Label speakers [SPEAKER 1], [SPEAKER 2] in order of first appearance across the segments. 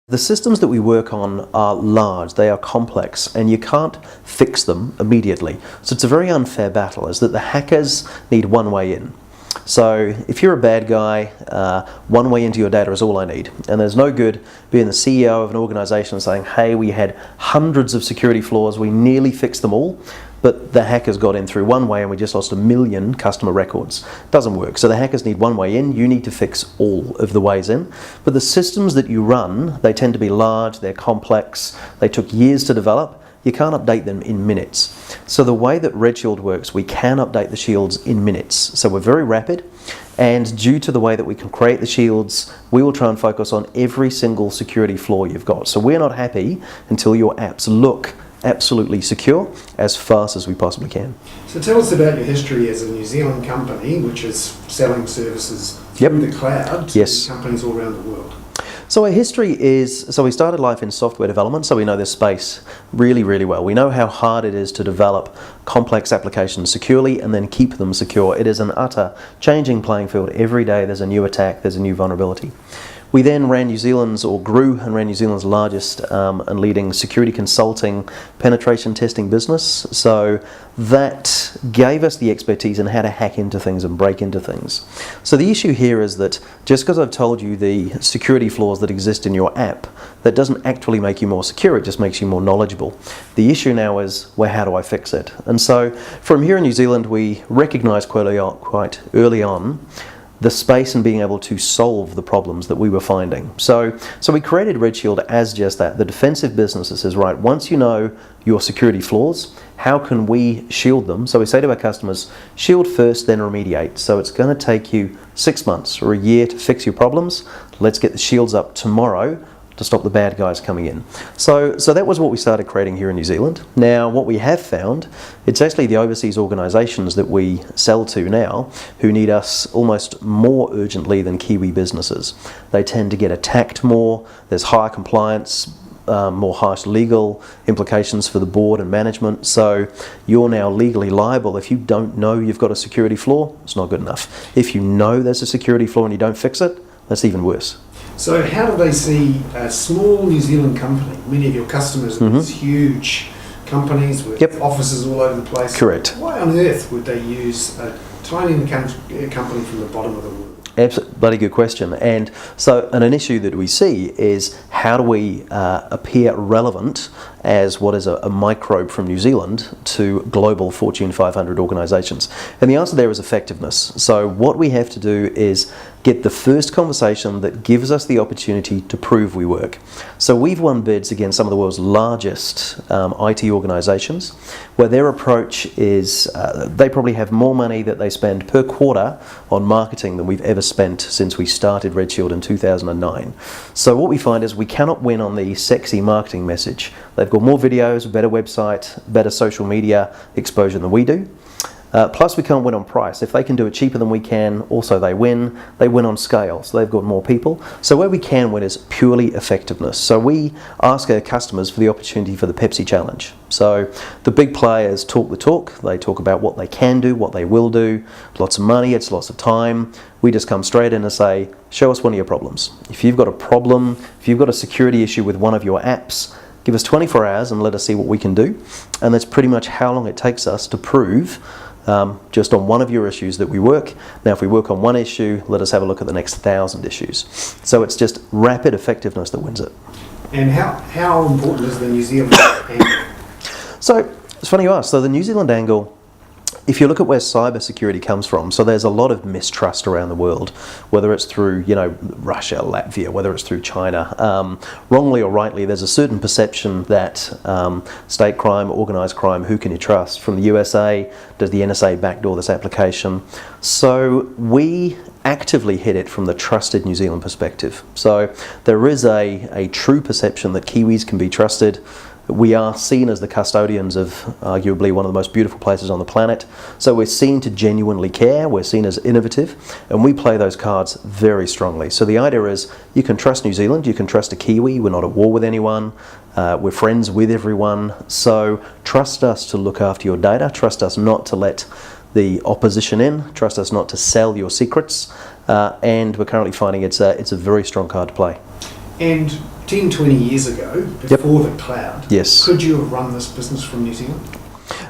[SPEAKER 1] The systems that we work on are large, they are complex, and you can't fix them immediately. So it's a very unfair battle, is that the hackers need one way in. So if you're a bad guy, one way into your data is all I need. And there's no good being the CEO of an organization saying, hey, we had hundreds of security flaws, we nearly fixed them all, but the hackers got in through one way and we just lost 1 million customer records. Doesn't work. So the hackers need one way in, you need to fix all of the ways in. But the systems that you run, they tend to be large, they're complex, they took years to develop. You can't update them in minutes. So the way that RedShield works, we can update the shields in minutes. So we're very rapid, and due to the way that we can create the shields, we will try and focus on every single security flaw you've got. So we're not happy until your apps look absolutely secure as fast as we possibly can.
[SPEAKER 2] So tell us about your history as a New Zealand company, which is selling services through the cloud to companies all around the world.
[SPEAKER 1] So our history is, we started life in software development, so we know this space really, really well. We know how hard it is to develop complex applications securely and then keep them secure. It is an utter changing playing field. Every day there's a new attack, there's a new vulnerability. We then ran grew and ran New Zealand's largest and leading security consulting penetration testing business. So that gave us the expertise in how to hack into things and break into things. So the issue here is that just because I've told you the security flaws that exist in your app, that doesn't actually make you more secure, it just makes you more knowledgeable. The issue now is, well, how do I fix it? And so from here in New Zealand, we recognised quite early on the space and being able to solve the problems that we were finding. So we created RedShield as just that, the defensive business that says, right, once you know your security flaws, how can we shield them? So we say to our customers, shield first, then remediate. So it's going to take you 6 months or a year to fix your problems. Let's get the shields up tomorrow to stop the bad guys coming in. So that was what we started creating here in New Zealand. Now, what we have found, it's actually the overseas organisations that we sell to now who need us almost more urgently than Kiwi businesses. They tend to get attacked more, there's higher compliance, more harsh legal implications for the board and management. So you're now legally liable if you don't know you've got a security flaw. It's not good enough. If you know there's a security flaw and you don't fix it, that's even worse.
[SPEAKER 2] So how do they see a small New Zealand company? Many of your customers are these huge companies with offices all over the place.
[SPEAKER 1] Correct.
[SPEAKER 2] Why on earth would they use a tiny company from the bottom of the world?
[SPEAKER 1] Absolutely, bloody good question. And so an issue that we see is, how do we appear relevant as what is a microbe from New Zealand to global Fortune 500 organisations? And the answer there is effectiveness. So what we have to do is get the first conversation that gives us the opportunity to prove we work. So we've won bids against some of the world's largest IT organisations, where their approach is they probably have more money that they spend per quarter on marketing than we've ever spent since we started RedShield in 2009. So what we find is we cannot win on the sexy marketing message. They've got more videos, a better website, better social media exposure than we do. Plus we can't win on price. If they can do it cheaper than we can, also they win on scale, so they've got more people. So where we can win is purely effectiveness. So we ask our customers for the opportunity for the Pepsi challenge. So the big players talk the talk, they talk about what they can do, what they will do, lots of money, it's lots of time. We just come straight in and say, show us one of your problems. If you've got a problem, if you've got a security issue with one of your apps, give us 24 hours and let us see what we can do. And that's pretty much how long it takes us to prove just on one of your issues that we work. Now if we work on one issue, let us have a look at the next 1,000 issues. So it's just rapid effectiveness that wins it.
[SPEAKER 2] And how important is the New Zealand angle?
[SPEAKER 1] So it's funny you ask. So the New Zealand angle, if you look at where cybersecurity comes from, so there's a lot of mistrust around the world, whether it's through, Russia, Latvia, whether it's through China. Wrongly or rightly, there's a certain perception that state crime, organised crime, who can you trust? From the USA, does the NSA backdoor this application? So we actively hit it from the trusted New Zealand perspective. So there is a true perception that Kiwis can be trusted. We are seen as the custodians of arguably one of the most beautiful places on the planet. So we're seen to genuinely care, we're seen as innovative, and we play those cards very strongly. So the idea is, you can trust New Zealand, you can trust a Kiwi, we're not at war with anyone, we're friends with everyone. So trust us to look after your data, trust us not to let the opposition in, trust us not to sell your secrets, and we're currently finding it's a very strong card to play.
[SPEAKER 2] And 10, 20 years ago, before the cloud,
[SPEAKER 1] yes,
[SPEAKER 2] could you have run this business from New Zealand?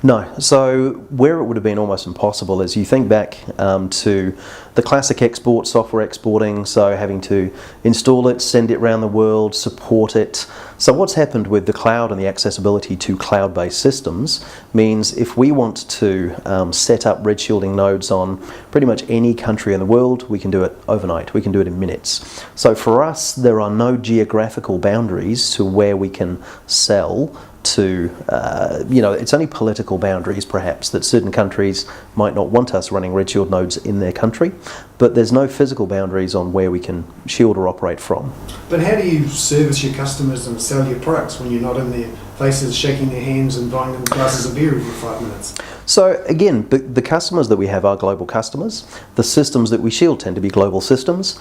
[SPEAKER 1] No. So where it would have been almost impossible is you think back to the classic export, software exporting, so having to install it, send it around the world, support it. So what's happened with the cloud and the accessibility to cloud-based systems means if we want to set up RedShielding nodes on pretty much any country in the world, we can do it overnight. We can do it in minutes. So for us, there are no geographical boundaries to where we can sell to, it's only political boundaries perhaps that certain countries might not want us running RedShield nodes in their country, but there's no physical boundaries on where we can shield or operate from.
[SPEAKER 2] But how do you service your customers and sell your products when you're not in their faces shaking their hands and buying them glasses of beer every 5 minutes?
[SPEAKER 1] So again, the customers that we have are global customers. The systems that we shield tend to be global systems.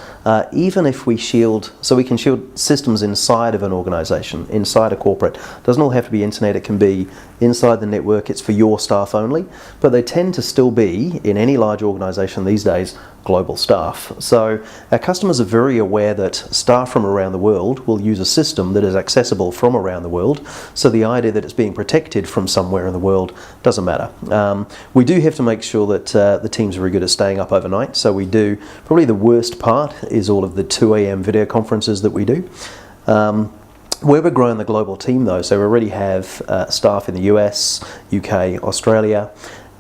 [SPEAKER 1] Even if we shield, so we can shield systems inside of an organisation, inside a corporate. It doesn't all have to be internet, it can be inside the network, it's for your staff only. But they tend to still be, in any large organisation these days, global staff. So our customers are very aware that staff from around the world will use a system that is accessible from around the world. So the idea that it's being protected from somewhere in the world doesn't matter. We do have to make sure that the team's very good at staying up overnight. So we do, probably the worst part is all of the 2 a.m. video conferences that we do. Where we're growing the global team though, so we already have staff in the US, UK, Australia,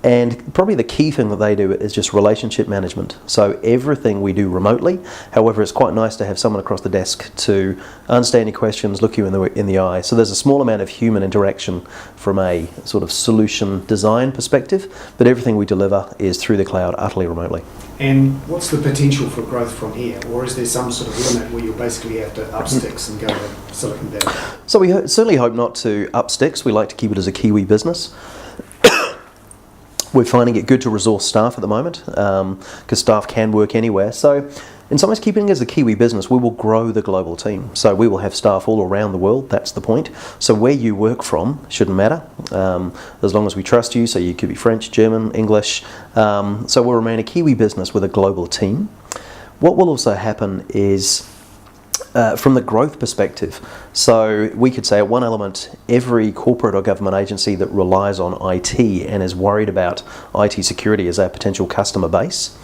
[SPEAKER 1] and probably the key thing that they do is just relationship management. So everything we do remotely. However, it's quite nice to have someone across the desk to understand your questions, look you in the eye. So there's a small amount of human interaction from a sort of solution design perspective, but everything we deliver is through the cloud, utterly remotely.
[SPEAKER 2] And what's the potential for growth from here? Or is there some sort of limit where you'll basically have to up sticks and go to Silicon Valley?
[SPEAKER 1] So we certainly hope not to up sticks. We like to keep it as a Kiwi business. We're finding it good to resource staff at the moment because staff can work anywhere. So in some ways, keeping it as a Kiwi business, we will grow the global team. So we will have staff all around the world. That's the point. So where you work from shouldn't matter as long as we trust you. So you could be French, German, English. So we'll remain a Kiwi business with a global team. What will also happen is from the growth perspective, so we could say at one element, every corporate or government agency that relies on IT and is worried about IT security as our potential customer base.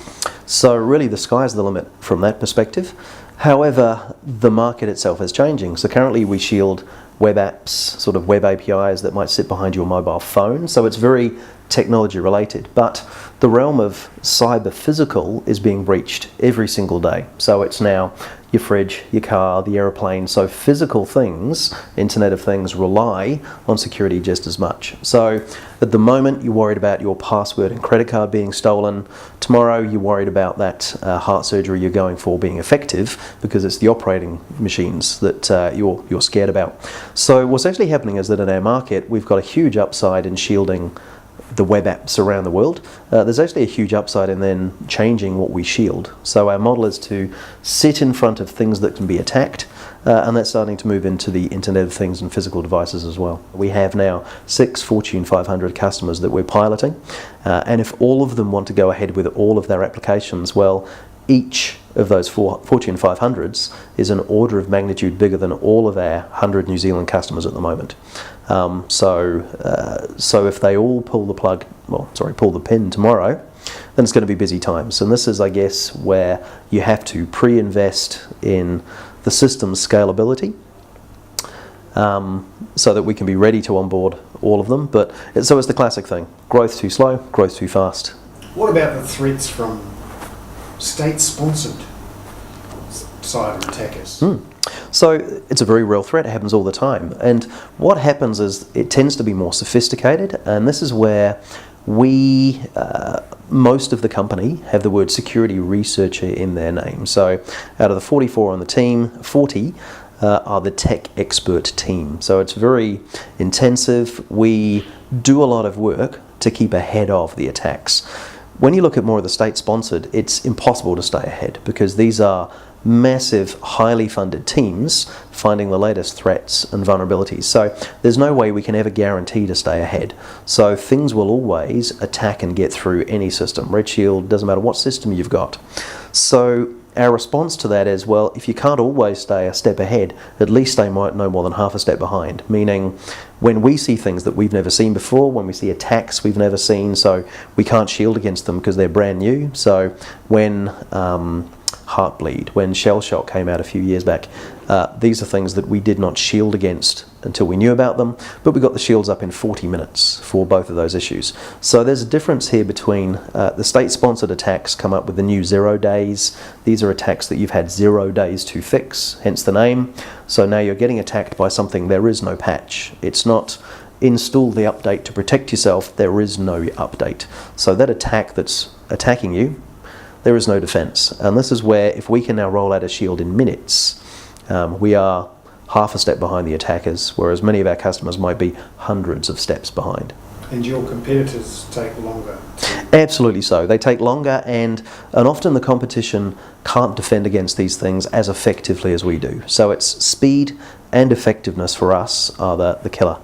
[SPEAKER 1] So really the sky's the limit from that perspective. However, the market itself is changing. So currently we shield web apps, sort of web APIs that might sit behind your mobile phone. So it's very technology related, but the realm of cyber physical is being breached every single day. So it's now your fridge, your car, the aeroplane. So physical things, Internet of Things, rely on security just as much. So at the moment you're worried about your password and credit card being stolen. Tomorrow you're worried about that heart surgery you're going for being effective because it's the operating machines that you're scared about. So what's actually happening is that in our market we've got a huge upside in shielding the web apps around the world. There's actually a huge upside in then changing what we shield. So our model is to sit in front of things that can be attacked, and that's starting to move into the Internet of Things and physical devices as well. We have now 6 Fortune 500 customers that we're piloting, and if all of them want to go ahead with all of their applications, well, each of those Fortune 500s is an order of magnitude bigger than all of our 100 New Zealand customers at the moment. So if they all pull the pin tomorrow, then it's going to be busy times. And this is, I guess, where you have to pre-invest in the system's scalability so that we can be ready to onboard all of them. But so it's the classic thing: growth too slow, growth too fast.
[SPEAKER 2] What about the threats from state-sponsored cyber attackers?
[SPEAKER 1] So it's a very real threat. It happens all the time. And what happens is it tends to be more sophisticated, and this is where we, most of the company, have the word security researcher in their name. So out of the 44 on the team, 40 are the tech expert team. So it's very intensive. We do a lot of work to keep ahead of the attacks. When you look at more of the state-sponsored, it's impossible to stay ahead because these are massive, highly funded teams finding the latest threats and vulnerabilities. So there's no way we can ever guarantee to stay ahead. So things will always attack and get through any system. RedShield, doesn't matter what system you've got. So our response to that is, well, if you can't always stay a step ahead, at least stay no more than half a step behind. Meaning, when we see things that we've never seen before, when we see attacks we've never seen, so we can't shield against them because they're brand new. So when Heartbleed, when Shell Shock came out a few years back, these are things that we did not shield against until we knew about them, but we got the shields up in 40 minutes for both of those issues. So there's a difference here between the state-sponsored attacks come up with the new 0 days. These are attacks that you've had 0 days to fix, hence the name. So now you're getting attacked by something there is no patch. It's not install the update to protect yourself, there is no update. So that attack that's attacking you, there is no defense. And this is where, if we can now roll out a shield in minutes, we are half a step behind the attackers, whereas many of our customers might be hundreds of steps behind.
[SPEAKER 2] And your competitors take longer?
[SPEAKER 1] Absolutely so. They take longer, and often the competition can't defend against these things as effectively as we do. So it's speed and effectiveness for us are the killer.